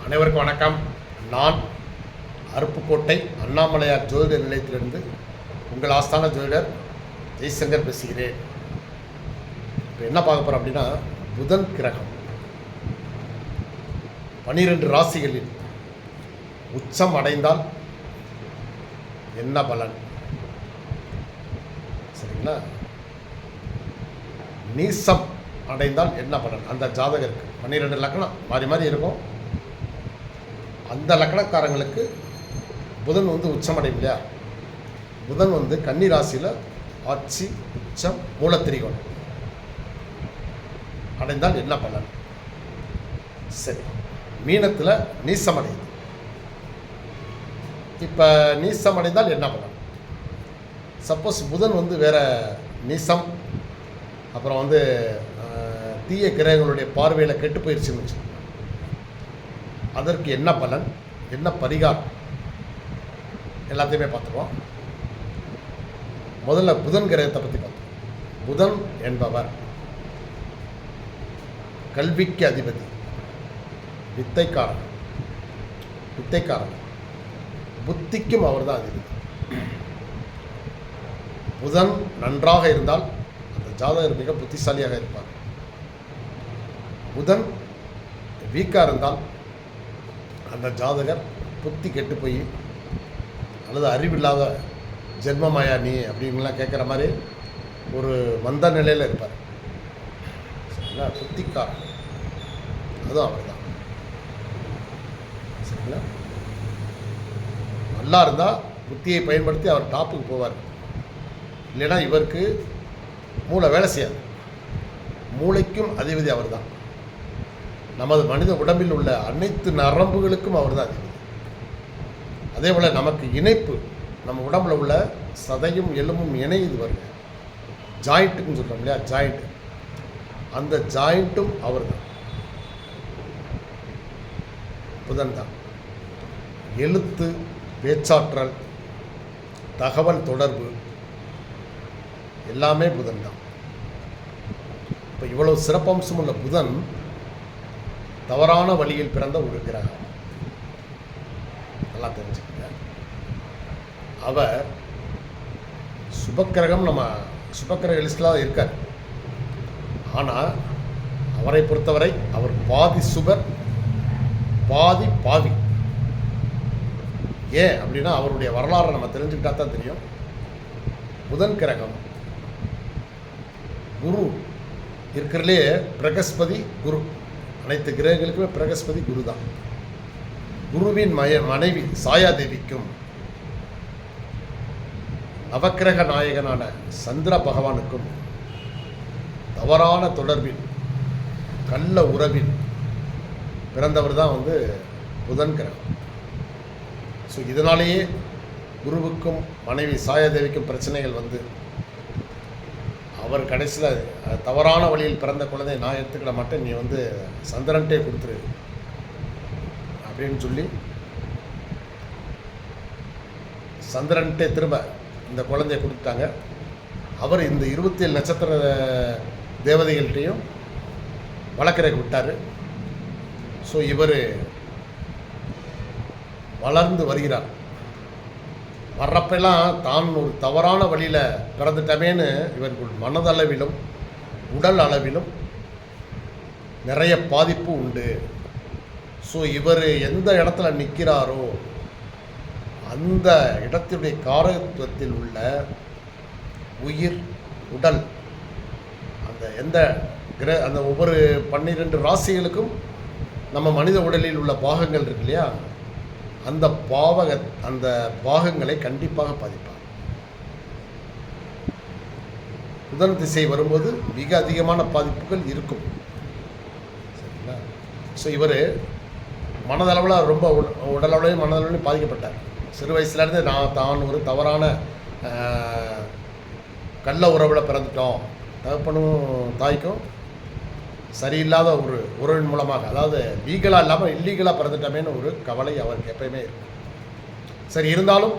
அனைவருக்கும் வணக்கம். நான் அருப்புக்கோட்டை அண்ணாமலையார் ஜோதிடர் நிலையத்திலிருந்து உங்கள் ஆஸ்தான ஜோதிடர் ஜெய்சங்கர் பேசுகிறேன். இப்போ என்ன பார்க்க போகிறோம் அப்படின்னா, புதன் கிரகம் 12 ராசிகளில் உச்சம் அடைந்தால் என்ன பலன், சரிங்களா? நீசம் அடைந்தால் என்ன பலன், அந்த ஜாதகருக்கு 12 லக்னம் மாறி மாறி இருக்கும். அந்த லக்னக்காரங்களுக்கு புதன் உச்சமடையும் இல்லையா? புதன் கன்னி ராசியில் ஆட்சி உச்சம் மூலத்திரிகோணம் அடைந்தால் என்ன பலன்? சரி, மீனத்தில் நீசமடையுது. இப்போ நீசம் அடைந்தால் என்ன பலன்? சப்போஸ் புதன் வேற நீசம், அப்புறம் தீய கிரகங்களுடைய பார்வையில் கெட்டு போயிடுச்சுன்னு வச்சு, அதற்கு என்ன பலன், என்ன பரிகாரம், எல்லாத்தையுமே பார்த்துருவோம். முதல்ல புதன் கிரகத்தை பற்றி பார்த்தோம். புதன் என்பவர் கல்விக்கு அதிபதி, வித்தைக்காரன், புத்திக்கும் அவர் தான் அதிபதி. புதன் நன்றாக இருந்தால் அந்த ஜாதகர் மிக புத்திசாலியாக இருப்பார். புதன் வீக்காக இருந்தால் அந்த ஜாதகர் புத்தி கெட்டு போய் அல்லது அறிவில்லாத ஜென்மமாயா நீ அப்படின்லாம் கேட்குற மாதிரி ஒரு மந்த நிலையில் இருப்பார். சரிங்களா? புத்திக்காரன் அதுவும் அவர் தான். சரிங்களா? நல்லா இருந்தால் புத்தியை பயன்படுத்தி அவர் டாப்புக்கு போவார். இல்லைன்னா இவருக்கு மூளை வேலை செய்யாது. மூளைக்கும் அதிபதி அவர் தான். நமது மனித உடம்பில் உள்ள அனைத்து நரம்புகளுக்கும் அவர் தான் அதிபதி. அதே போல் நமக்கு இணைப்பு, நம்ம உடம்புல உள்ள சதையும் எலும்பும் இணையுது வருங்க, ஜாயிண்ட்டுன்னு சொல்கிறோம் இல்லையா, ஜாயிண்ட், அந்த ஜாயிண்ட்டும் அவர் தான், புதன் தான். எழுத்து, பேச்சாற்றல், தகவல் தொடர்பு எல்லாமே புதன் தான். இப்போ இவ்வளவு சிறப்பம்சம் உள்ள புதன் தவறான வழியில் பிறந்த ஒரு கிரகம். நல்லா தெரிஞ்சுக்கங்க. அவர் சுபக்கிரகம், நம்ம சுபக்கிரக லிஸ்டில் இருக்கார். ஆனால் அவரை பொறுத்தவரை அவர் பாதி சுபர் பாதி பாவி. ஏன் அப்படின்னா அவருடைய வரலாறை நம்ம தெரிஞ்சுக்கிட்டா தான் தெரியும். புதன் கிரகம் குரு இருக்கிறதுலே பிரகஸ்பதி குரு, அனைத்து கிரகங்களுக்குமே பிரகஸ்பதி குரு தான். குருவின் மனைவி சாயாதேவிக்கும் நவக்கிரக நாயகனான சந்திர பகவானுக்கும் தவறான தொடர்பில், கள்ள உறவில் பிறந்தவர் தான் புதன் கிரகம். ஸோ இதனாலேயே குருவுக்கும் மனைவி சாயாதேவிக்கும் பிரச்சனைகள் அவர் கடைசியில் தவறான வழியில் பிறந்த குழந்தை நான் எடுத்துக்கிட மாட்டேன், நீ சந்திரன்ட்டே கொடுத்துரு அப்படின்னு சொல்லி சந்திரன்ட்டே திரும்ப இந்த குழந்தைய கொடுத்துட்டாங்க. அவர் இந்த 27 நட்சத்திர தேவதைகள்கிட்டையும் வளர்க்குறக்கு விட்டார். ஸோ இவர் வளர்ந்து வருகிறார். வர்றப்பெல்லாம் தான் ஒரு தவறான வழியில் பிறந்துட்டமேன்னு இவர்கள் மனதளவிலும் உடல் அளவிலும் நிறைய பாதிப்பு உண்டு. ஸோ இவர் எந்த இடத்துல நிற்கிறாரோ அந்த இடத்தினுடைய காரகத்துவத்தில் உள்ள உயிர், உடல், அந்த ஒவ்வொரு 12 ராசிகளுக்கும் நம்ம மனித உடலில் உள்ள பாகங்கள் இருக்கு இல்லையா, அந்த பாகங்களை கண்டிப்பாக பாதிப்பார். புதன் திசை வரும்போது மிக அதிகமான பாதிப்புகள் இருக்கும். சரிங்களா? ஸோ இவர் மனதளவில் ரொம்ப உடலளவுலையும் மனதளவுலையும் பாதிக்கப்பட்டார். சிறு வயசுலேருந்து தான் ஒரு தவறான கள்ள உறவில் பிறந்துட்டோம், தகப்பனும் தாய்க்கும் சரியில்லாத ஒரு உறவின் மூலமாக, அதாவது லீகலாக இல்லாமல் இல்லீகலாக பிறந்துட்டமேன்னு ஒரு கவலை அவருக்கு எப்பயுமே இருக்கும். சரி, இருந்தாலும்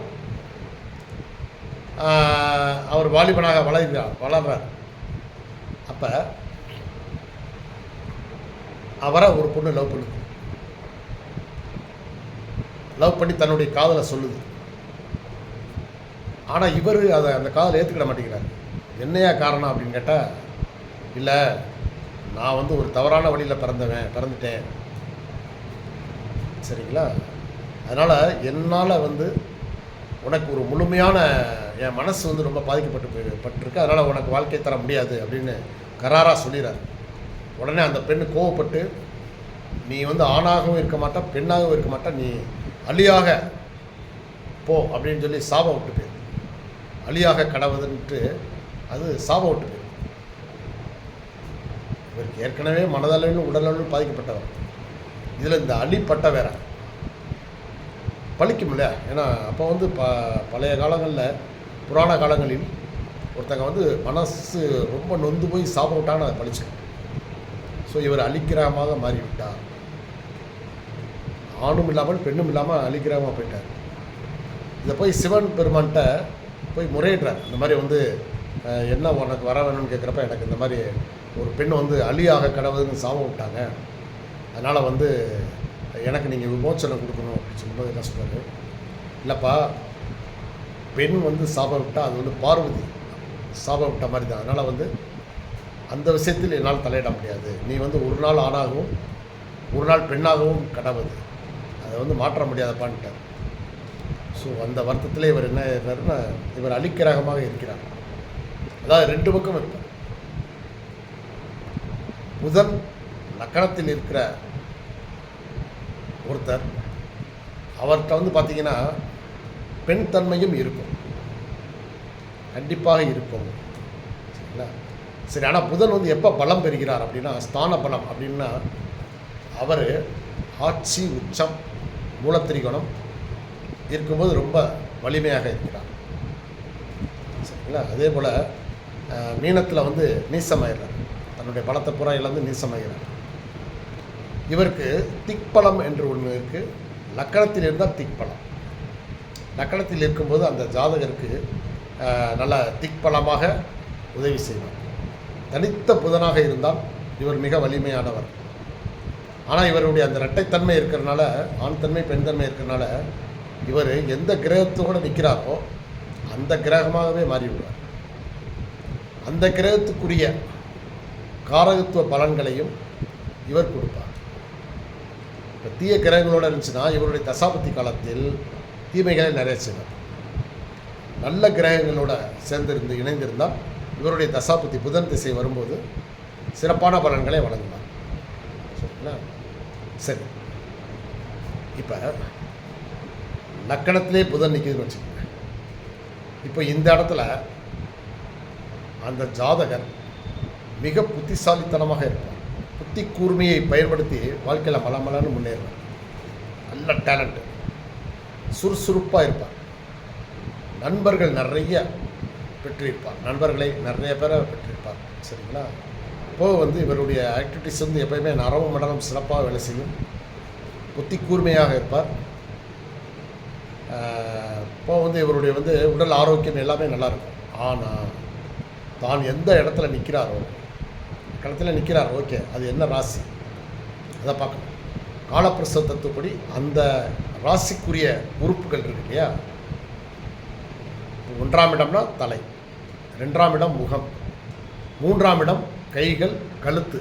அவர் வாலிபனாக வளர்றார். அப்போ அவரை ஒரு பொண்ணு லவ் பண்ணுது. லவ் பண்ணி தன்னுடைய காதலை சொல்லுது. ஆனால் இவர் அதை அந்த காதலை ஏற்றுக்கிட மாட்டேங்கிறார். என்னையா காரணம் அப்படின்னு கேட்டால், இல்லை நான் வந்து ஒரு தவறான வழியில் பிறந்துட்டேன், சரிங்களா, அதனால் என்னால் வந்து உனக்கு ஒரு முழுமையான என் மனசு வந்து ரொம்ப பாதிக்கப்பட்டிருக்கு, அதனால் உனக்கு வாழ்க்கை தர முடியாது அப்படின்னு கராராக சொல்லிடுறார். உடனே அந்த பெண்ணு கோவப்பட்டு, நீ வந்து ஆணாகவும் இருக்க மாட்டா, பெண்ணாகவும் இருக்க மாட்டா, நீ அழியாக போ அப்படின்னு சொல்லி சாபம் விட்டு போயிரு. அழியாக கடவுதுன்ட்டு அது சாபம் விட்டு போயிரு. இவருக்கு ஏற்கனவே மனதளவில் உடலளவில் பாதிக்கப்பட்டவர், இதில் இந்த அழிப்பட்ட வேற பழிக்கும் இல்லையா? ஏன்னா அப்போ வந்து பழைய காலங்களில், புராண காலங்களில் ஒருத்தங்க வந்து மனசு ரொம்ப நொந்து போய் சாபம் விட்டான்னு அதை பழிச்சிடும். ஸோ இவர் அழிக்கிரகமாக மாறிவிட்டார். ஆணும் இல்லாமல் பெண்ணும் இல்லாமல் அழிக்கிரகமாக போயிட்டார். இதை போய் சிவன் பெருமான்கிட்ட போய் முறையிடுறார். இந்த மாதிரி வந்து என்ன உனக்கு வர வேணும்னு கேட்குறப்ப, எனக்கு இந்த மாதிரி ஒரு பெண் வந்து அழியாக கடவுள்னு சாபம் விட்டாங்க, அதனால் வந்து எனக்கு நீங்கள் விமோச்சனம் கொடுக்கணும் அப்படின்னு சொல்லும்போது என்ன சொல்கிறாரு, இல்லைப்பா, பெண் வந்து சாபம் விட்டால் அது வந்து பார்வதி சாபம் விட்ட மாதிரி தான், அதனால் வந்து அந்த விஷயத்தில் என்னால் தலையிட முடியாது, நீ வந்து ஒரு நாள் ஆணாகவும் ஒரு நாள் பெண்ணாகவும் கடவுது, அதை வந்து மாற்ற முடியாதப்பான்ட்டார். ஸோ அந்த வருத்தத்தில் இவர் என்ன இருக்காருன்னா, இவர் அழிக்கிரகமாக இருக்கிறார். அதாவது ரெண்டு பக்கம் இருப்பார். புதன் லக்கணத்தில் இருக்கிற ஒருத்தர், அவர்கிட்ட வந்து பார்த்திங்கன்னா பெண் தன்மையும் இருக்கும், கண்டிப்பாக இருக்கும், சரிங்களா? சரி, ஆனால் புதன் வந்து எப்போ பலம் பெறுகிறார் அப்படின்னா, ஸ்தான பலம் அப்படின்னா, அவர் ஆட்சி உச்சம் மூலத்திரிகோணம் இருக்கும்போது ரொம்ப வலிமையாக இருக்கிறார், சரிங்களா? அதே போல் மீனத்தில் வந்து நீசமாயிடுறார், தன்னுடைய பலத்தை பூரா இழந்து நீசமாகிறார். இவருக்கு திக்பலம் என்று ஒன்று இருக்குது. லக்கணத்தில் இருந்தால் திக்பலம், லக்கணத்தில் இருக்கும்போது அந்த ஜாதகருக்கு நல்ல திக்பலமாக உதவி செய்வார். தனித்த புதனாக இருந்தால் இவர் மிக வலிமையானவர். ஆனால் இவருடைய அந்த இரட்டைத்தன்மை இருக்கிறனால, ஆண் தன்மை பெண் தன்மை இருக்கிறனால, இவர் எந்த கிரகத்தோடு நிற்கிறாரோ அந்த கிரகமாகவே மாறிவிடுவார். அந்த கிரகத்துக்குரிய காரகத்துவ பலன்களையும் இவர் கொடுப்பார். இப்போ தீய கிரகங்களோடு இருந்துச்சுன்னா இவருடைய தசாபத்தி காலத்தில் தீமைகளை நிறைய செய்வார். நல்ல கிரகங்களோட சேர்ந்திருந்து இணைந்திருந்தால் இவருடைய தசாபத்தி புதன் திசை வரும்போது சிறப்பான பலன்களை வழங்குவார், சரிங்களா? சரி, இப்போ லக்கணத்திலே புதன் நிற்கிதுன்னு வச்சுக்கோங்க. இப்போ இந்த இடத்துல அந்த ஜாதகர் மிக புத்திசாலித்தனமாக இருப்பார். புத்தி கூர்மையை பயன்படுத்தி வாழ்க்கையில் மலமலன்னு முன்னேறுவார். நல்ல டேலண்ட்டு, சுறுசுறுப்பாக இருப்பார். நண்பர்கள் நிறைய பெற்றிருப்பார், நண்பர்களை நிறைய பேரை பெற்றிருப்பார், சரிங்களா? இப்போது வந்து இவருடைய ஆக்டிவிட்டிஸ் வந்து எப்போயுமே நரம்பு மண்டலம் சிறப்பாக வேலை செய்யும். புத்தி கூர்மையாக இருப்பார். இப்போ வந்து இவருடைய வந்து உடல் ஆரோக்கியம் எல்லாமே நல்லாயிருக்கும். ஆனால் தான் எந்த இடத்துல நிற்கிறாரோ, இடத்துல நிற்கிறார், ஓகே, அது என்ன ராசி அதை பார்க்கணும். காலப்பிரசவ தத்துவப்படி அந்த ராசிக்குரிய உறுப்புகள் இருக்கு இல்லையா? 1ஆம் இடம்னா தலை, 2ஆம் இடம் முகம், 3ஆம் இடம் கைகள் கழுத்து,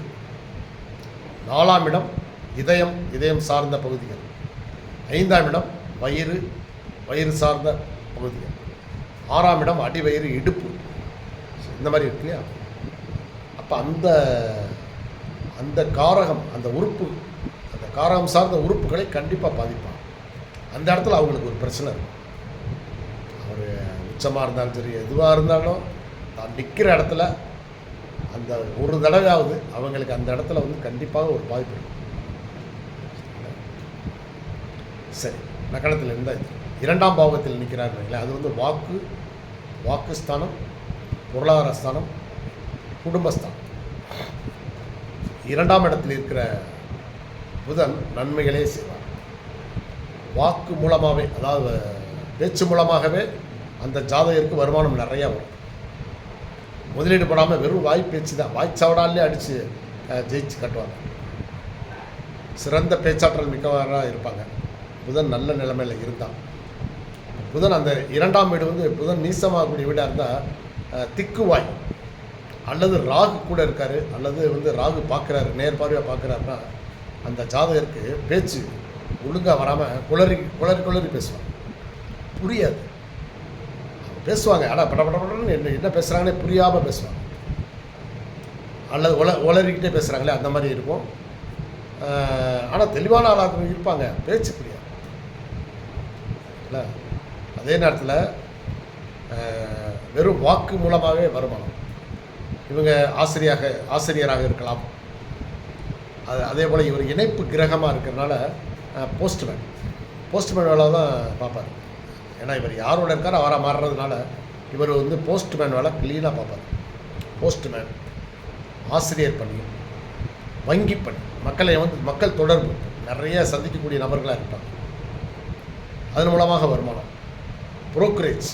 4ஆம் இடம் இதயம், இதயம் சார்ந்த பகுதிகள், 5ஆம் இடம் வயிறு, வயிறு சார்ந்த பகுதிகள், 6ஆம் இடம் அடிவயிறு இடுப்பு, இந்த மாதிரி இருக்கு இல்லையா? அப்போ அந்த அந்த காரகம், அந்த உறுப்பு, அந்த காரகம் சார்ந்த உறுப்புகளை கண்டிப்பாக பாதிப்பாங்க. அந்த இடத்துல அவங்களுக்கு ஒரு பிரச்சனை இருக்கும். அவர் உச்சமாக இருந்தாலும் சரி, எதுவாக இருந்தாலும் தான் நிற்கிற இடத்துல அந்த ஒரு தடவையாவது அவங்களுக்கு அந்த இடத்துல வந்து கண்டிப்பாக ஒரு பாதிப்பு இருக்கும். சரி, லக்கணத்தில் இருந்தால் 2ஆம் பாவத்தில் நிற்கிறார்கள், அது வந்து வாக்குஸ்தானம், பொருளாதார ஸ்தானம், குடும்பஸ்தானம். 2ஆம் இடத்தில் இருக்கிற புதன் நன்மைகளே செய்வார். வாக்கு மூலமாகவே, அதாவது பேச்சு மூலமாகவே அந்த ஜாதகருக்கு வருமானம் நிறையா வரும். முதலீடு போடாமல் வெறும் வாய் பேச்சு தான், வாய்ச்சாவடாலே அடித்து ஜெயிச்சு கட்டுவாங்க. சிறந்த பேச்சாற்றல் மிக்கவராக இருப்பாங்க. புதன் நல்ல நிலைமையில் இருந்தால். புதன் அந்த 2ஆம் வீடு வந்து புதன் நீசமாகக்கூடிய வீடாக இருந்தால் திக்குவாய் அல்லது ராகு கூட இருக்கார், அல்லது வந்து ராகு பார்க்குறாரு, நேர்பார்வையாக பார்க்குறாருன்னா அந்த ஜாதகருக்கு பேச்சு ஒழுங்காக வராமல் குளறி குளறி குளறி பேசுவாங்க, புரியாது. பேசுவாங்க ஆனால் படப்படன்னு என்ன பேசுகிறாங்கன்னே புரியாமல் பேசுவாங்க, அல்லது உளறிக்கிட்டே பேசுகிறாங்களே அந்த மாதிரி இருக்கும். ஆனால் தெளிவான ஆளாக இருப்பாங்க, பேச்சு புரியாது இல்லை. அதே நேரத்தில் வெறும் வாக்கு மூலமாகவே வருமானம். இவங்க ஆசிரியராக இருக்கலாம். அதே போல் இவர் இணைப்பு கிரகமாக இருக்கிறதுனால போஸ்ட்மேன் வேலை தான் பார்ப்பார். ஏன்னா இவர் யாரோட இருக்காரோ அவராக மாறுறதுனால இவர் வந்து போஸ்ட்மேன் வேலை க்ளீனாக பார்ப்பார். போஸ்ட்மேன், ஆசிரியர் பணி, வங்கி பணி, மக்கள் தொடர்பு நிறைய சந்திக்கக்கூடிய நபர்களாக இருப்பாங்க. அதன் மூலமாக வருமானம். புரோக்கரேஜ்,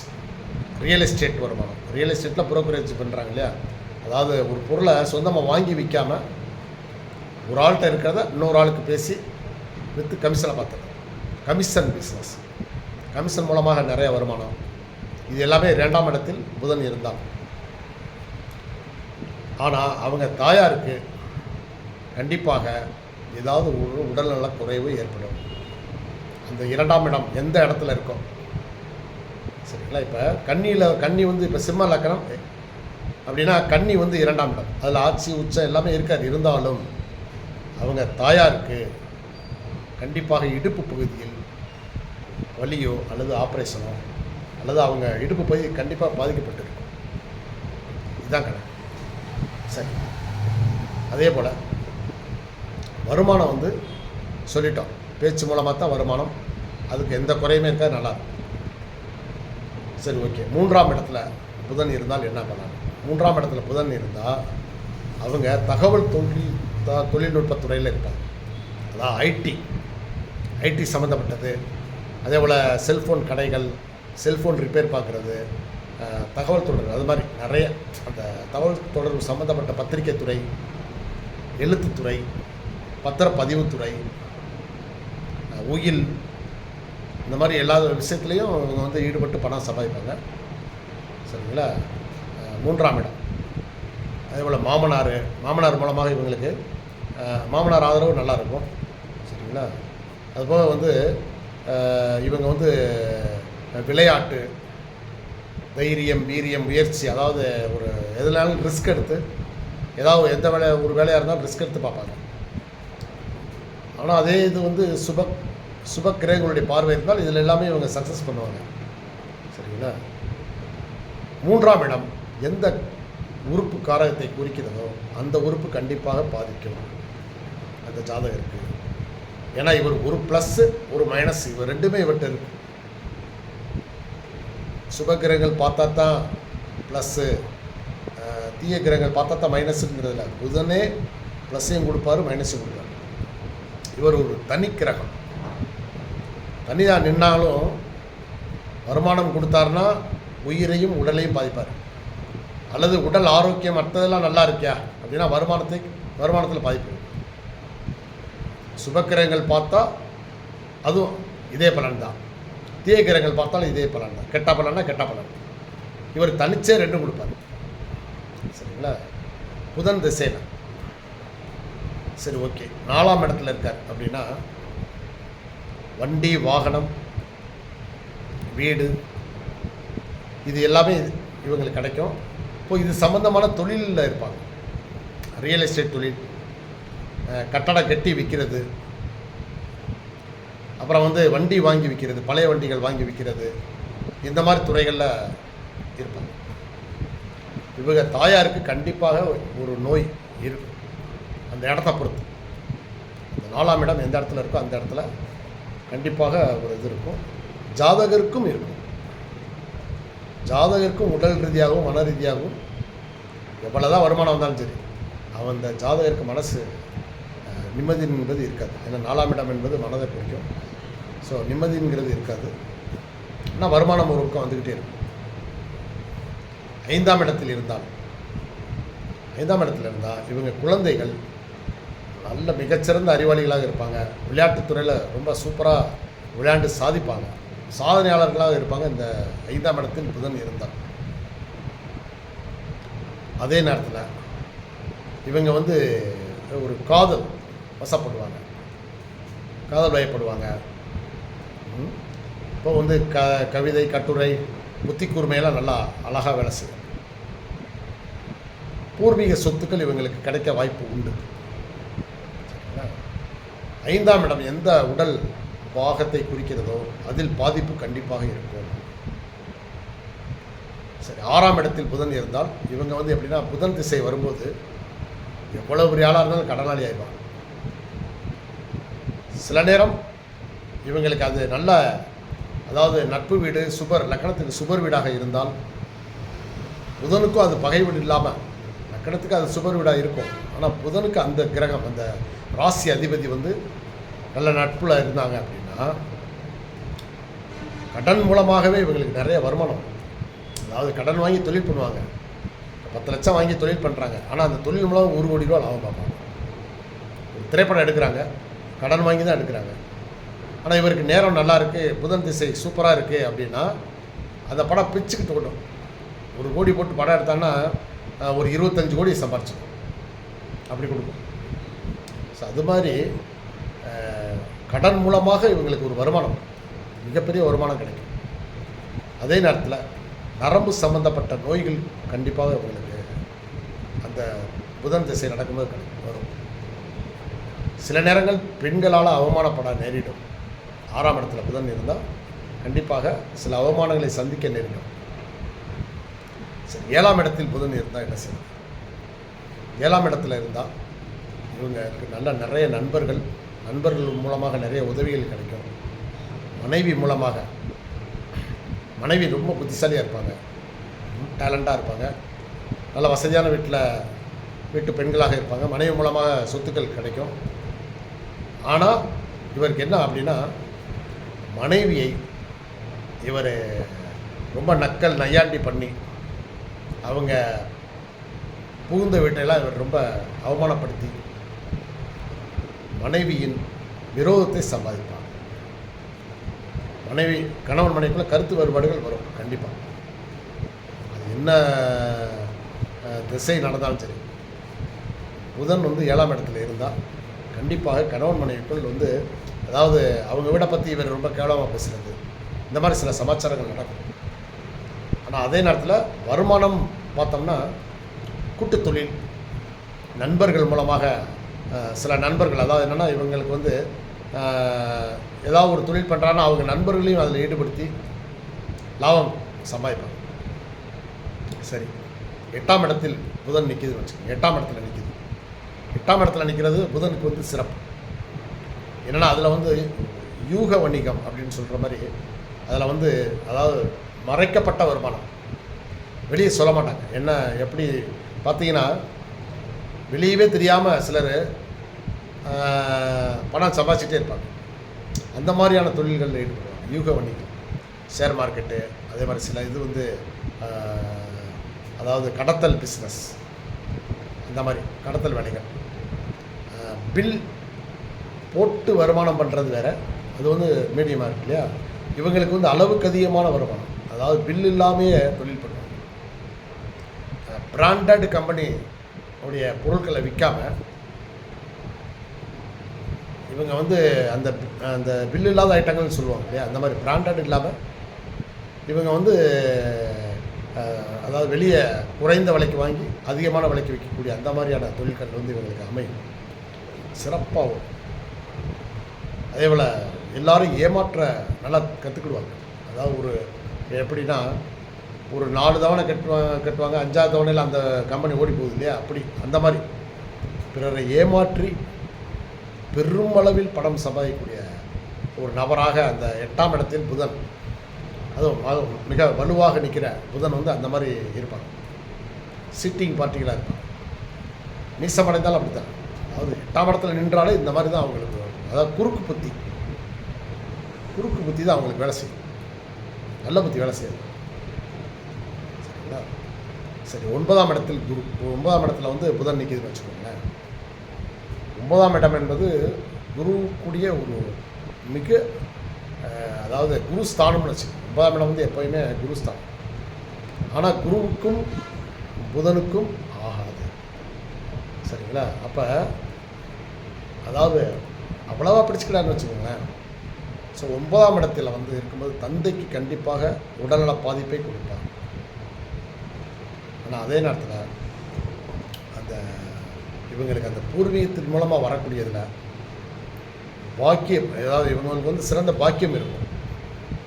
ரியல் எஸ்டேட் வருமானம். ரியல் எஸ்டேட்டில் புரோக்கரேஜ் பண்ணுறாங்க இல்லையா, அதாவது ஒரு பொருளை சொந்தமாக வாங்கி விற்காமல் ஒரு ஆள்கிட்ட இருக்கிறத இன்னொரு ஆளுக்கு பேசி விற்று கமிஷனை பார்த்துறது, கமிஷன் பிஸ்னஸ். கமிஷன் மூலமாக நிறைய வருமானம். இது எல்லாமே 2ஆம் இடத்தில் புதன் இருந்தால். ஆனால் அவங்க தாயாருக்கு கண்டிப்பாக ஏதாவது ஒரு உடல்நல குறைவு ஏற்படும். அந்த 2ஆம் இடம் எந்த இடத்துல இருக்கும் சரிங்களா. இப்போ கன்னி வந்து இப்போ சிம்ம லக்கணம் அப்படின்னா கன்னி வந்து 2ஆம் இடம், அதில் ஆட்சி உச்சம் எல்லாமே இருக்காது. இருந்தாலும் அவங்க தாயாருக்கு கண்டிப்பாக இடுப்பு பகுதியில் வலியோ அல்லது ஆப்ரேஷனோ அல்லது அவங்க இடுப்பு பகுதி கண்டிப்பாக பாதிக்கப்பட்டிருக்கும். இதுதான் கணக்கு. சரி, அதே போல் வருமானம் வந்து சொல்லிட்டோம், பேச்சு மூலமாக தான் வருமானம், அதுக்கு எந்த குறையுமே இருக்காது, நல்லாயிருக்கும். சரி, ஓகே. 3ஆம் இடத்துல புதன் இருந்தால் என்ன பண்ணலாம்? 3ஆம் இடத்துல புதன் இருந்தால் அவங்க தகவல் தொழில்நுட்பத்துறையில் இருப்பாங்க. அதான் ஐடி சம்மந்தப்பட்டது. அதே போல் செல்ஃபோன் கடைகள், செல்ஃபோன் ரிப்பேர் பார்க்குறது, தகவல் தொடர்பு, அது மாதிரி நிறைய அந்த தகவல் தொடர்பு சம்மந்தப்பட்ட பத்திரிகை துறை, எழுத்துத்துறை, பத்திரப்பதிவுத்துறை, உயில், இந்த மாதிரி எல்லா விஷயத்துலேயும் இவங்க வந்து ஈடுபட்டு பணம் சம்பாதிப்பாங்க. சரிங்களா. 3ஆம் இடம். அதே போல் மாமனார் மூலமாக இவங்களுக்கு மாமனார் ஆதரவு நல்லாயிருக்கும். சரிங்களா. அதுபோக வந்து இவங்க வந்து விளையாட்டு, தைரியம், வீரியம், முயற்சி, அதாவது ஒரு எதுனாலும் ரிஸ்க் எடுத்து ஏதாவது எந்த ஒரு வேலையாக இருந்தாலும் ரிஸ்க் எடுத்து பார்ப்பாங்க. ஆனால் அதே இது வந்து சுப கிரகங்களுடைய பார்வை இருந்தால் இதில் எல்லாமே இவங்க சக்ஸஸ் பண்ணுவாங்க. சரிங்களா. 3ஆம் இடம் எந்த உறுப்பு காரகத்தை குறிக்கிறதோ அந்த உறுப்பு கண்டிப்பாக பாதிக்கும் அந்த ஜாதகருக்கு. ஏன்னா இவர் ஒரு ப்ளஸ்ஸு ஒரு மைனஸ், இவர் ரெண்டுமே இவர்கிட்ட இருக்கு. சுபகிரகங்கள் பார்த்தா தான் ப்ளஸ்ஸு, தீய கிரகங்கள் பார்த்தா தான் மைனஸுங்கிறதுல புதனே ப்ளஸ்ஸையும் கொடுப்பாரு, மைனஸையும் கொடுப்பாரு. இவர் ஒரு தனி கிரகம். தனியாக நின்னாலும் வருமானம் கொடுத்தாருன்னா உயிரையும் உடலையும் பாதிப்பார். அல்லது உடல் ஆரோக்கியம் மற்றதெல்லாம் நல்லா இருக்கியா அப்படின்னா வருமானத்தில் பாதிப்பு. சுபக்கிரகங்கள் பார்த்தா அதுவும் இதே பலன் தான், தீய கிரகங்கள் பார்த்தாலும் இதே பலன் தான். கெட்ட பலன். இவர் தனிச்சே 2 கொடுப்பார். சரிங்களா. புதன் திசையில். சரி, ஓகே. 4ஆம் இடத்துல இருக்கார் அப்படின்னா வண்டி, வாகனம், வீடு, இது எல்லாமே இவங்களுக்கு கிடைக்கும். இப்போ இது சம்மந்தமான தொழிலில் இருப்பாங்க. ரியல் எஸ்டேட் தொழில், கட்டடம் கட்டி விற்கிறது, அப்புறம் வந்து வண்டி வாங்கி விற்கிறது, பழைய வண்டிகள் வாங்கி விற்கிறது, இந்த மாதிரி துறைகளில் இருப்பாங்க. இவங்க தாயாருக்கு கண்டிப்பாக ஒரு நோய் இருக்கும் அந்த இடத்த பொறுத்து. அந்த 4ஆம் இடம் எந்த இடத்துல இருக்கோ அந்த இடத்துல கண்டிப்பாக ஒரு இது இருக்கும். ஜாதகருக்கும் இருக்கும். ஜாதகருக்கும் உடல் ரீதியாகவும் மன ரீதியாகவும் எவ்வளோதான் வருமானம் வந்தாலும் சரி, அவன் அந்த ஜாதகருக்கு மனசு நிம்மதி என்பது இருக்காது. ஏன்னா 4ஆம் இடம் என்பது மனதை குறிக்கும். ஸோ நிம்மதிங்கிறது இருக்காது. ஆனால் வருமானம் ஒரு பக்கம் வந்துக்கிட்டே இருக்கும். 5ஆம் இடத்தில் இருந்தால் இவங்க குழந்தைகள் நல்ல மிகச்சிறந்த அறிவாளிகளாக இருப்பாங்க. விளையாட்டுத்துறையில் ரொம்ப சூப்பராக விளையாண்டு சாதிப்பாங்க, சாதனையாளர்களாக இருப்பாங்க இந்த 5ஆம் இடத்தில் புதன் இருந்தால். அதே நேரத்தில் இவங்க வந்து ஒரு காதல் வசப்படுவாங்க, காதல் வயப்படுவாங்க. இப்போ வந்து கவிதை, கட்டுரை, புத்தி கூர்மையெல்லாம் நல்லா அழகாக வேலை செய்யும். பூர்வீக சொத்துக்கள் இவங்களுக்கு கிடைக்க வாய்ப்பு உண்டு. 5ஆம் இடம் எந்த உடல் பாகத்தை குறிக்கிறதோ அதில் பாதிப்பு கண்டிப்பாக இருக்கும். சரி, 6ஆம் இடத்தில் புதன் இருந்தால் இவங்க வந்து எப்படின்னா, புதன் திசை வரும்போது எவ்வளவு பெரிய ஆளாக இருந்தாலும் கடனாளி ஆயிடுவாங்க. சில நேரம் இவங்களுக்கு அது நல்ல, அதாவது நட்பு வீடு, சுபர் லக்கணத்துக்கு சுபர் வீடாக இருந்தால் புதனுக்கும் அது பகை வீடு இல்லாமல் லக்கணத்துக்கு அது சுபர் வீடாக இருக்கும். ஆனால் புதனுக்கு அந்த கிரகம், அந்த ராசி அதிபதி வந்து நல்ல நட்பில் இருந்தாங்க அப்படின்னா கடன் மூலமாகவே இவங்களுக்கு நிறைய வருமானம். அதாவது கடன் வாங்கி தொழில் பண்ணுவாங்க, 10 லட்சம் வாங்கி தொழில் பண்ணுறாங்க, ஆனால் அந்த தொழில் மூலம் 1 கோடி ரூபா லாபம் பார்ப்பாங்க. ஒரு திரைப்படம் எடுக்கிறாங்க, கடன் வாங்கி தான் எடுக்கிறாங்க. ஆனால் இவருக்கு நேரம் நல்லா இருக்குது, புதன் திசை சூப்பராக இருக்குது அப்படின்னா அந்த படம் பிச்சுக்கிட்டு கொண்டும் 1 கோடி போட்டு படம் எடுத்தாங்கன்னா ஒரு 25 கோடி சம்பாரிச்சிடும், அப்படி கொடுக்கும். ஸோ அது மாதிரி கடன் மூலமாக இவங்களுக்கு ஒரு வருமானம், மிகப்பெரிய வருமானம் கிடைக்கும். அதே நேரத்தில் நரம்பு சம்பந்தப்பட்ட நோய்கள் கண்டிப்பாக இவங்களுக்கு அந்த புதன் திசை நடக்கும்போது வரும். சில நேரங்கள் பெண்களால் அவமானப்பட நேரிடும். 6ஆம் இடத்துல புதன் இருந்தால் கண்டிப்பாக சில அவமானங்களை சந்திக்க நேரிடும். சரி, 7ஆம் இடத்தில் புதன் இருந்தால் என்ன செய்யணும்? 7ஆம் இடத்துல இருந்தால் இவங்களுக்கு நிறைய நண்பர்கள் மூலமாக நிறைய உதவிகள் கிடைக்கும். மனைவி மூலமாக, மனைவி ரொம்ப புத்திசாலியாக இருப்பாங்க, டேலண்டாக இருப்பாங்க, நல்ல வசதியான வீட்டு பெண்களாக இருப்பாங்க. மனைவி மூலமாக சொத்துக்கள் கிடைக்கும். ஆனால் இவருக்கு என்ன அப்படின்னா, மனைவியை இவர் ரொம்ப நக்கல் நையாண்டி பண்ணி அவங்க புகுந்த வீட்டையெல்லாம் இவர் ரொம்ப அவமானப்படுத்தி மனைவியின் விரோதத்தை சம்பாதிப்பார். கணவன் மனைவிக்குள்ள கருத்து வேறுபாடுகள் வரும் கண்டிப்பாக. அது என்ன திசை நடந்தாலும் சரி, புதன் வந்து 7ஆம் இடத்துல இருந்தால் கண்டிப்பாக கணவன் மனைவிக்குள் வந்து, அதாவது அவங்க வீடை பற்றி இவர் ரொம்ப கேவலமாக பேசுகிறது, இந்த மாதிரி சில சமாச்சாரங்கள் நடக்கும். ஆனால் அதே நேரத்தில் வருமானம் பார்த்தோம்னா கூட்டு தொழில், நண்பர்கள் மூலமாக சில நண்பர்கள், அதாவது என்னென்னா இவங்களுக்கு வந்து ஏதாவது ஒரு தொழில் பண்ணுறாங்கன்னா அவங்க நண்பர்களையும் அதில் ஈடுபடுத்தி லாபம் சம்பாதிப்பாங்க. சரி, 8ஆம் இடத்தில் புதன் நிற்கிதுன்னு வச்சுக்கோங்க. 8ஆம் இடத்துல நிற்கிது. 8ஆம் இடத்துல நிற்கிறது புதனுக்கு வந்து சிறப்பு. என்னென்னா அதில் வந்து யூக வணிகம் அப்படின்னு சொல்கிற மாதிரி அதில் வந்து, அதாவது மறைக்கப்பட்ட வருமானம், வெளியே சொல்ல மாட்டாங்க. என்ன எப்படி பார்த்தீங்கன்னா, வெளியவே தெரியாமல் சிலர் பணம் சம்பாதிச்சிட்டே இருப்பாங்க. அந்த மாதிரியான தொழில்களில் ஈடுபடுவாங்க. யூக வணிகம், ஷேர் மார்க்கெட்டு, அதே மாதிரி சில இது வந்து அதாவது கடத்தல் பிஸ்னஸ், அந்த மாதிரி கடத்தல் வேலைகள். பில் போட்டு வருமானம் பண்ணுறது வேறு, அது வந்து மீடியமாக இருக்கு இல்லையா. இவங்களுக்கு வந்து அளவுக்கு அதிகமான வருமானம், அதாவது பில் இல்லாமையே தொழில் பண்ணுவாங்க. பிராண்டட் கம்பெனி உடைய பொருட்களை விற்காமல் இவங்க வந்து அந்த அந்த பில் இல்லாத ஐட்டங்கள்னு சொல்லுவாங்க இல்லையா, அந்த மாதிரி பிராண்டட் இல்லாமல் இவங்க வந்து அதாவது வெளியே குறைந்த விலைக்கு வாங்கி அதிகமான விலைக்கு விற்கக்கூடிய அந்த மாதிரியான தொழில்கள் வந்து இவங்களுக்கு அமையும், சிறப்பாகும். அதே போல் எல்லோரும் ஏமாற்ற நல்லா கற்றுக்கிடுவாங்க. அதாவது ஒரு எப்படின்னா, ஒரு 4 தவணை கட்டுவாங்க, 5ஆவது தவணையில் அந்த கம்பெனி ஓடி போகுது இல்லையா, அப்படி அந்த மாதிரி பிறரை ஏமாற்றி பெருமளவில் பணம் சம்பாதிக்கக்கூடிய ஒரு நபராக அந்த 8ஆம் இடத்தில் புதன், அதுவும் மிக வலுவாக நிற்கிற புதன் வந்து அந்த மாதிரி இருப்பாங்க. சிட்டிங் பார்ட்டிகளாக இருப்பாங்க. நீசமடைந்தாலும் அப்படி தான். அதாவது 8ஆம் இடத்துல நின்றாலே இந்த மாதிரி தான் அவங்களுக்கு, அதாவது குறுக்கு புத்தி தான் அவங்களுக்கு வேலை செய்யும், நல்ல புத்தி வேலை செய்யாது. சரிங்களா? சரி, 9ஆம் இடத்தில் 9ஆம் இடத்துல வந்து புதன் நிற்கிதுன்னு வச்சுக்கோங்களேன். 9ஆம் இடம் என்பது குரு கூடிய ஒரு மிக அதாவது குருஸ்தானம்னு வச்சு 9ஆம் இடம் வந்து எப்போயுமே குருஸ்தானம். ஆனால் குருவுக்கும் புதனுக்கும் ஆகாது. சரிங்களா? அப்போ அதாவது அவ்வளவா பிடிச்சிக்கிறான்னு வச்சுக்கோங்களேன். ஸோ 9ஆம் இடத்தில் வந்து இருக்கும்போது தந்தைக்கு கண்டிப்பாக உடல்நல பாதிப்பை கொடுப்பார். ஆனால் அதே நேரத்தில் அந்த இவங்களுக்கு அந்த பூர்வீகத்தின் மூலமாக வரக்கூடியதில் பாக்கியம், அதாவது இவங்களுக்கு வந்து சிறந்த பாக்கியம் இருக்கும்.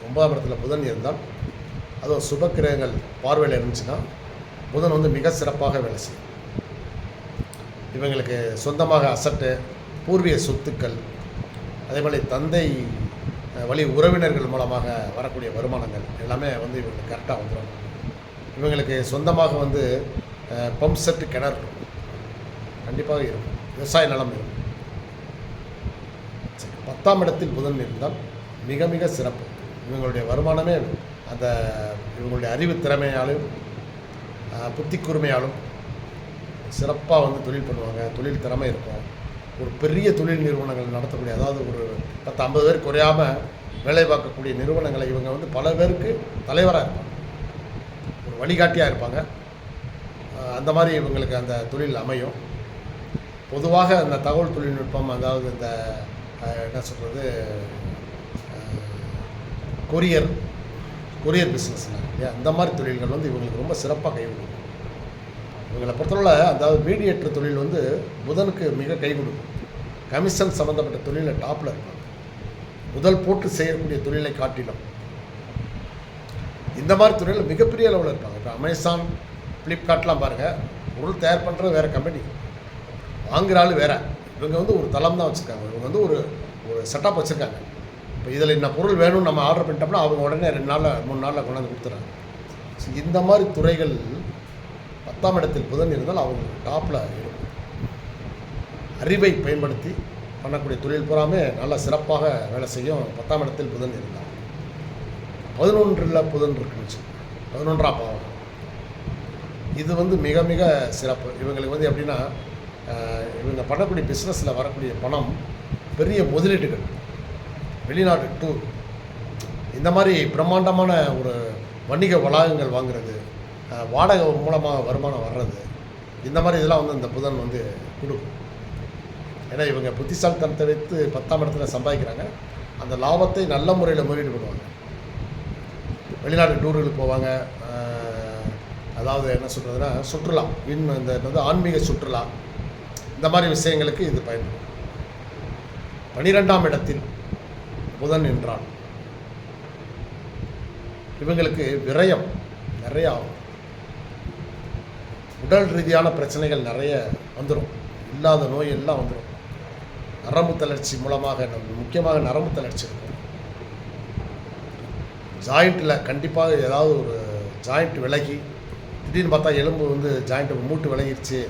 9ஆம் இடத்துல புதன் இருந்தால், அதுவும் சுபக்கிரகங்கள் பார்வையில் இருந்துச்சுன்னா புதன் வந்து மிக சிறப்பாக வேலை செய்யும். இவங்களுக்கு சொந்தமாக அசட்டு, பூர்வீக சொத்துக்கள், அதே மாதிரி தந்தை வழி உறவினர்கள் மூலமாக வரக்கூடிய வருமானங்கள் எல்லாமே வந்து இவங்களுக்கு கரெக்டாக வந்துடும். இவங்களுக்கு சொந்தமாக வந்து பம்ப் செட்டு கிணறு இருக்கும், கண்டிப்பாக இருக்கும். விவசாய நிலம் இருக்கும். 10ஆம் இடத்தில் புதன் இருந்தால் மிக மிக சிறப்பு. இவங்களுடைய வருமானமே அந்த இவங்களுடைய அறிவு திறமையாலும் புத்தி கூர்மையாலும் சிறப்பாக வந்து தொழில் பண்ணுவாங்க. தொழில் திறமை இருக்கும். ஒரு பெரிய தொழில் நிறுவனங்கள் நடத்தக்கூடிய, அதாவது ஒரு 10-50 பேர் குறையாமல் வேலை பார்க்கக்கூடிய நிறுவனங்களை இவங்க வந்து பல பேருக்கு தலைவராக இருப்பாங்க, ஒரு வழிகாட்டியாக இருப்பாங்க. அந்த மாதிரி இவங்களுக்கு அந்த தொழில் அமையும். பொதுவாக அந்த தகவல் தொழில்நுட்பம், அதாவது இந்த என்ன சொல்கிறது, கொரியர் பிஸ்னஸ் இல்லையா, அந்த மாதிரி தொழில்கள் வந்து இவங்களுக்கு ரொம்ப சிறப்பாக கை கொடுக்கும். இவங்களை பொறுத்தவரை அதாவது மீடியேட்டர் தொழில் வந்து புதனுக்கு மிக கை கொடுக்கும். கமிஷன் சம்மந்தப்பட்ட தொழிலில் டாப்பில் இருப்பாங்க. முதல் போட்டு செய்யக்கூடிய தொழிலை காட்டிலும் இந்த மாதிரி தொழிலில் மிகப்பெரிய அளவில் இருப்பாங்க. இப்போ அமேசான், ஃப்ளிப்கார்ட்லாம் பாருங்கள், பொருள் தயார் பண்ணுறது வேறு கம்பெனி, வாங்குகிற ஆள் வேறு. இவங்க வந்து ஒரு தளம் தான் வச்சுருக்காங்க. இவங்க வந்து ஒரு செட்டப் வச்சுருக்காங்க. இப்போ இதில் என்ன பொருள் வேணும்னு நம்ம ஆர்டர் பண்ணிட்டோம்னா அவங்க உடனே 2 நாளில் 3 நாளில் கொண்டாந்து கொடுத்துட்றாங்க. ஸோ இந்த மாதிரி துறைகள் 10ஆம் இடத்தில் புதன் இருந்தால் அவங்க டாப்பில் இருக்கும். அறிவை பயன்படுத்தி பண்ணக்கூடிய தொழில் பூராமே நல்லா சிறப்பாக வேலை செய்யும் 10ஆம் இடத்தில் புதன் இருந்தால். 11ல் புதன் இருக்குன்னு 11ஆம் பாவம். இது வந்து மிக மிக சிறப்பு. இவங்களுக்கு வந்து எப்படின்னா, இவங்க பண்ணக்கூடிய பிஸ்னஸில் வரக்கூடிய பணம் பெரிய முதலீடுகள், வெளிநாடு டூர், இந்த மாதிரி பிரம்மாண்டமான ஒரு வணிக வளாகங்கள் வாங்குறது, வாடகை மூலமாக வருமானம் வர்றது, இந்த மாதிரி இதெல்லாம் வந்து இந்த புதன் வந்து கொடுக்கும். ஏன்னா இவங்க புத்திசாலித்தனத்தை வைத்து 10ஆம் இடத்துல சம்பாதிக்கிறாங்க. அந்த லாபத்தை நல்ல முறையில் முதலீடு பண்ணுவாங்க. வெளிநாடு டூர்களுக்கு போவாங்க. அதாவது என்ன சொல்கிறதுனா சுற்றுலா, இந்த வந்து ஆன்மீக சுற்றுலா, இந்த மாதிரி விஷயங்களுக்கு இது பயன்படும். 12ஆம் இடத்தில் புதன் என்றால் இவங்களுக்கு விரயம் நிறைய ஆகும். உடல் ரீதியான பிரச்சனைகள் நிறைய வந்துடும். இல்லாத நோய் எல்லாம் வந்துடும். நரம்பு தளர்ச்சி மூலமாக, முக்கியமாக நரம்பு தளர்ச்சி இருக்கும். ஜாயிண்ட்டில் கண்டிப்பாக ஏதாவது ஒரு ஜாயிண்ட் விலகி, திடீர்னு பார்த்தா எலும்பு வந்து ஜாயிண்ட்டு மூட்டு விலகிடுச்சு,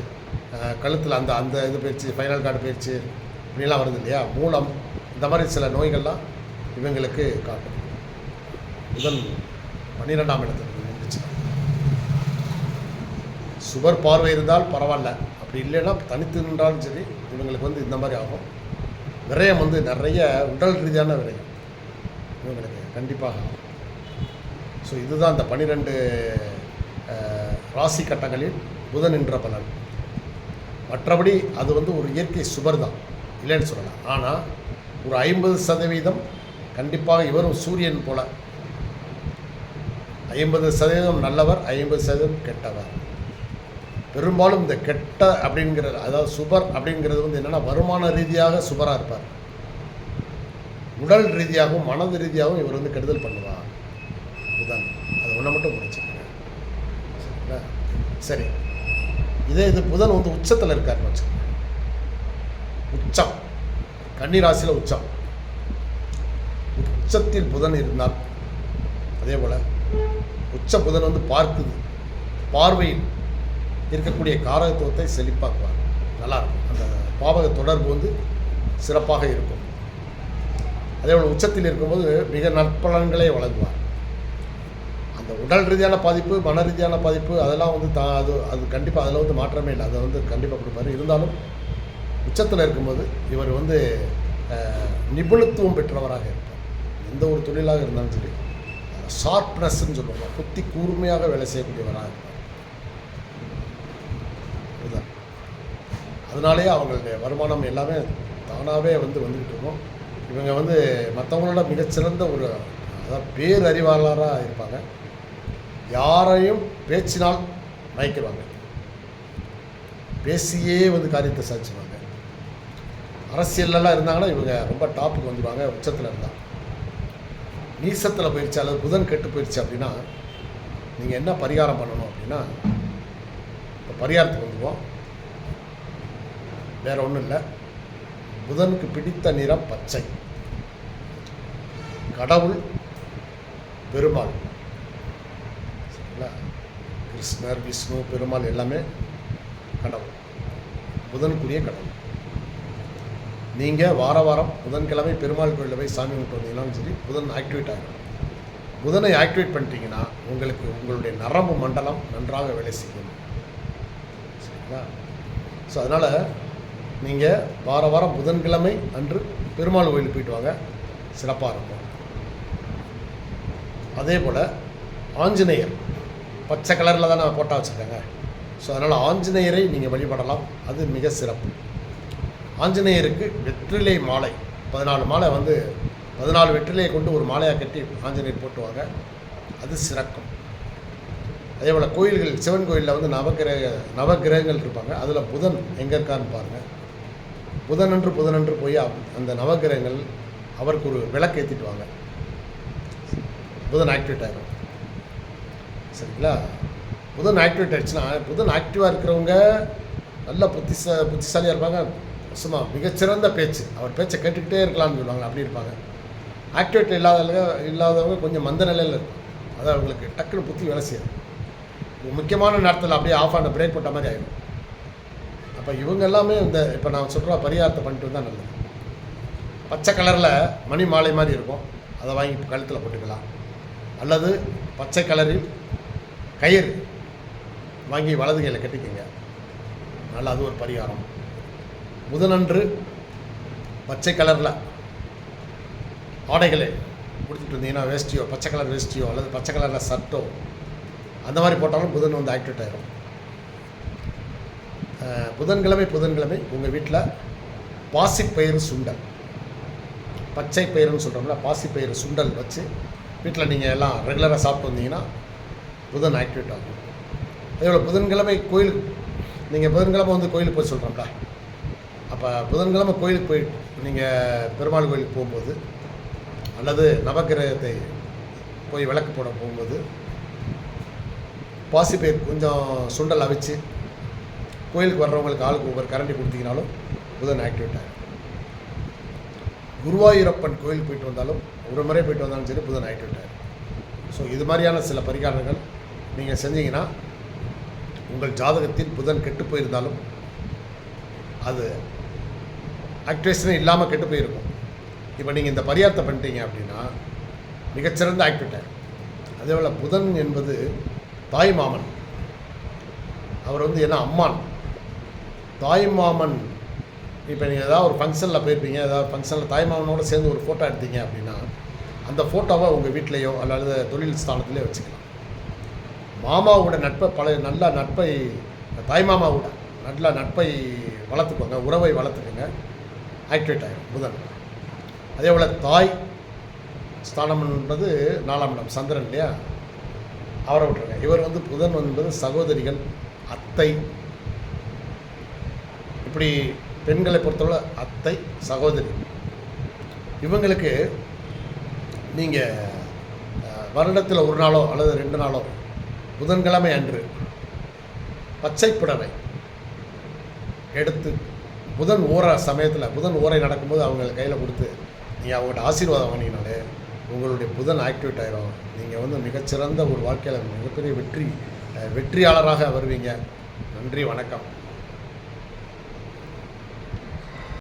கழுத்தில் அந்த இது போயிடுச்சு, ஃபைனல் கார்டு போயிடுச்சு, இப்படிலாம் வருது இல்லையா, மூலம், இந்த மாதிரி சில நோய்கள்லாம் இவங்களுக்கு காட்டும். புதன் 12ஆம் இடத்துக்கு இருந்துச்சு. சுவர் பார்வை இருந்தால் பரவாயில்ல, அப்படி இல்லைன்னா தனித்து நின்றாலும் சரி இவங்களுக்கு வந்து இந்த மாதிரி ஆகும். விரயம் வந்து நிறைய உடல் ரீதியான விரயம் இவங்களுக்கு கண்டிப்பாக ஆகும். ஸோ இதுதான் இந்த 12 ராசி கட்டங்களில் புதன் என்ற பலன். மற்றபடி அது வந்து ஒரு இயற்கை சுபர் தான், இல்லைன்னு சொல்லலாம். ஆனால் ஒரு 50% கண்டிப்பாக இவரும் சூரியன் போல 50% நல்லவர், 50% கெட்டவர். பெரும்பாலும் இந்த கெட்ட அப்படிங்கிறது, அதாவது சுபர் அப்படிங்கிறது வந்து என்னென்னா வருமான ரீதியாக சுபராக இருப்பார், உடல் ரீதியாகவும் மனது ரீதியாகவும் இவர் வந்து கெடுதல் பண்ணுவார் புதன். அது ஒன்றை மட்டும் முடிச்சுக்கிறேன், சரிங்களா? சரி, இது புதன் வந்து உச்சத்தில் இருக்காருன்னு வச்சுக்கோங்க. உச்சம், கன்னி ராசியில் உச்சம். உச்சத்தில் புதன் இருந்தால் அதே போல் உச்ச புதன் வந்து பார்க்குது, பார்வையில் இருக்கக்கூடிய காரகத்துவத்தை செழிப்பாக்குவார். நல்லாயிருக்கும். அந்த பாவக தொடர்பு வந்து சிறப்பாக இருக்கும். அதே போல் உச்சத்தில் இருக்கும்போது மிக நற்பலன்களை வழங்குவார். அந்த உடல் ரீதியான பாதிப்பு, மன ரீதியான பாதிப்பு, அதெல்லாம் வந்து அது கண்டிப்பாக அதில் வந்து மாற்றமே இல்லை, அதை வந்து கண்டிப்பாக கொடுப்பார். இருந்தாலும் உச்சத்தில் இருக்கும்போது இவர் வந்து நிபுணத்துவம் பெற்றவராக இருப்பார். எந்த ஒரு தொழிலாக இருந்தாலும் சரி ஷார்ப்னஸ்ன்னு சொல்லுவாங்க, புத்தி கூர்மையாக வேலை செய்யக்கூடியவராக இருப்பார். இதுதான். அதனாலேயே அவங்களுடைய வருமானம் எல்லாமே தானாகவே வந்துக்கிட்டு இருக்கும். இவங்க மற்றவங்களோட மிகச்சிறந்த ஒரு அதாவது பேரறிவாளராக இருப்பாங்க. யாரையும் பேச்சினால் மயக்கிடுவாங்க, பேசியே காரியத்தை சாதிச்சுவாங்க. அரசியலெல்லாம் இருந்தாங்கன்னா இவங்க ரொம்ப டாப்புக்கு வந்துடுவாங்க. உச்சத்தில் இருந்தால் நீசத்தில் போயிடுச்சு அல்லது புதன் கெட்டு போயிடுச்சு அப்படின்னா நீங்கள் என்ன பரிகாரம் பண்ணணும் அப்படின்னா, இப்போ பரிகாரத்துக்கு வந்துடுவோம். வேறு ஒன்றும் இல்லை. புதனுக்கு பிடித்த நிறம் பச்சை. கடவுள் பெருமாள், சரிங்களா? கிருஷ்ணர், விஷ்ணு, பெருமாள் எல்லாமே கடவுள், புதனுக்குரிய கடவுள். நீங்கள் வாரம் புதன்கிழமை பெருமாள் கோயிலில் போய் சாமி கும்பிட்டு வந்தீங்கன்னாலும் சரி, புதன் ஆக்டிவேட் ஆகிடும். புதனை ஆக்டிவேட் பண்ணிட்டீங்கன்னா உங்களுக்கு உங்களுடைய நரம்பு மண்டலம் நன்றாக வேலை செய்யும், சரிங்களா? ஸோ அதனால் நீங்கள் வாரம் புதன்கிழமை அன்று பெருமாள் கோயிலுக்கு போயிட்டு வாங்க, சிறப்பாக இருக்கும். அதே போல் ஆஞ்சநேயர் பச்சை கலரில் தான் நான் போட்டா வச்சுருக்கேங்க. ஸோ அதனால் ஆஞ்சநேயரை நீங்கள் வழிபடலாம், அது மிக சிறப்பு. ஆஞ்சநேயருக்கு வெற்றிலை மாலை 14 மாலை 14 வெற்றிலையை கொண்டு ஒரு மாலையாக கட்டி ஆஞ்சநேயர் போட்டுவாங்க, அது சிறக்கும். அதே போல் கோயில்கள், சிவன் கோயிலில் நவகிரகங்கள் இருப்பாங்க. அதில் புதன் எங்கே இருக்கான்னு பாருங்கள். புதனன்று போய் அந்த நவகிரகங்கள் அவருக்கு ஒரு விளக்கு ஏற்றிட்டு வாங்க, புதன் ஆக்டிவேட் ஆகிடும், சரிங்களா? புதன் ஆக்டிவேட் ஆகிடுச்சுன்னா, புதன் ஆக்டிவாக இருக்கிறவங்க நல்ல புத்திசாலியாக இருப்பாங்க. சும்மா மிகச்சிறந்த பேச்சு, அவர் பேச்சை கேட்டுக்கிட்டே இருக்கலாம்னு சொல்லுவாங்க, அப்படி இருப்பாங்க. ஆக்டிவேட் இல்லாதவங்க கொஞ்சம் மந்த நிலையில் இருக்கும். அதான் அவங்களுக்கு டக்குன்னு புத்தி வேலை செய்யும். முக்கியமான நேரத்தில் அப்படியே ஆஃப் ஆன பிரேக் போட்ட மாதிரி ஆகிடும். அப்போ இவங்க எல்லாமே இப்போ நான் சொல்கிற பரிகாரத்தை பண்ணிட்டு வந்தால் நல்லது. பச்சை கலரில் மணி மாலை மாதிரி இருக்கும், அதை வாங்கி கழுத்தில் போட்டுக்கலாம். அல்லது பச்சை கலரில் கயிறு வாங்கி வலது கையில் கட்டிக்கங்க, நல்லா, அது ஒரு பரிகாரம். புதனன்று பச்சை கலரில் ஆடைகளை கொடுத்துட்டு இருந்தீங்கன்னா, வேஷ்டியோ, பச்சை கலர் வேஷ்டியோ அல்லது பச்சை கலரில் ஷர்ட்டோ அந்த மாதிரி போட்டாலும் புதன் ஆக்டிவேட் ஆகிடும். புதன்கிழமை உங்கள் வீட்டில் பாசிப்பயிறு சுண்டல், பச்சை பயிறுன்னு சொல்கிறோம்ல, பாசிப்பயிறு சுண்டல் வச்சு வீட்டில் நீங்கள் எல்லாம் ரெகுலராக சாப்பிட்டு வந்தீங்கன்னா புதன் ஆக்டிவேட் ஆகும். அதேபோல் புதன்கிழமை கோயிலுக்கு நீங்கள் புதன்கிழமை கோயிலுக்கு போய் சொல்கிறோம்ல, அப்போ புதன்கிழமை கோயிலுக்கு போய் நீங்கள் பெருமாள் கோயிலுக்கு போகும்போது அல்லது நவகிரகத்தை போய் விளக்கு போட போகும்போது பாசிப்பயிர் கொஞ்சம் சுண்டல் அவிச்சு கோயிலுக்கு வர்றவங்களுக்கு ஆளுக்கு ஒவ்வொரு கரண்டி கொடுத்தீங்கனாலும் புதன் ஆக்டிவேட் ஆகும். குருவாயூரப்பன் கோயிலுக்கு போயிட்டு வந்தாலும், ஒரு முறை போயிட்டு வந்தாலும் சரி, புதன் ஆக்டிவேட் ஆகும். ஸோ இது மாதிரியான சில பரிகாரங்கள் நீங்கள் செஞ்சீங்கன்னா உங்கள் ஜாதகத்தில் புதன் கெட்டு போயிருந்தாலும் அது ஆக்டிவேஷனே இல்லாமல் கெட்டு போயிருக்கும். இப்போ நீங்கள் இந்த பரிகாரத்தை பண்ணிட்டீங்க அப்படின்னா மிகச்சிறந்த ஆக்டிவேட் ஆகும். அதே போல் புதன் என்பது தாய் மாமன், அவர் என்ன அம்மான், தாய் மாமன். இப்போ நீங்கள் ஏதாவது ஒரு ஃபங்க்ஷனில் போயிருப்பீங்க, ஏதாவது ஃபங்க்ஷனில் தாய் மாமனோடு சேர்ந்து ஒரு ஃபோட்டோ எடுத்தீங்க அப்படின்னா அந்த ஃபோட்டோவை உங்கள் வீட்டிலையோ அல்லது தொழில் ஸ்தானத்திலே வச்சுக்கலாம். மாமாவோட நட்பை நல்ல நட்பை, தாய் மாமாவோட நல்ல நட்பை வளர்த்துக்கோங்க, உறவை வளர்த்துக்கோங்க, ஆக்டிவேட் ஆகிடும் புதன். அதே போல் தாய் ஸ்தானம் என்பது 4ஆம் இடம், சந்திரன் இல்லையா, அவரை விட்டுருங்க. இவர் புதன் என்பது சகோதரிகள், அத்தை, இப்படி பெண்களை பொறுத்தவரை அத்தை, சகோதரி. இவங்களுக்கு நீங்கள் வருடத்தில் ஒரு நாளோ அல்லது 2 நாளோ புதன்கிழமை அன்று பச்சை புடவை எடுத்து புதன் சமயத்தில் புதன் ஓரை நடக்கும்போது அவங்க கையில் கொடுத்து நீங்கள் அவங்கள்ட்ட ஆசீர்வாதம் வாங்கினீங்கனாலே உங்களுடைய புதன் ஆக்டிவேட் ஆகிடும். நீங்கள் மிகச்சிறந்த ஒரு வாழ்க்கையில் மிகப்பெரிய வெற்றியாளராக வருவீங்க. நன்றி, வணக்கம்.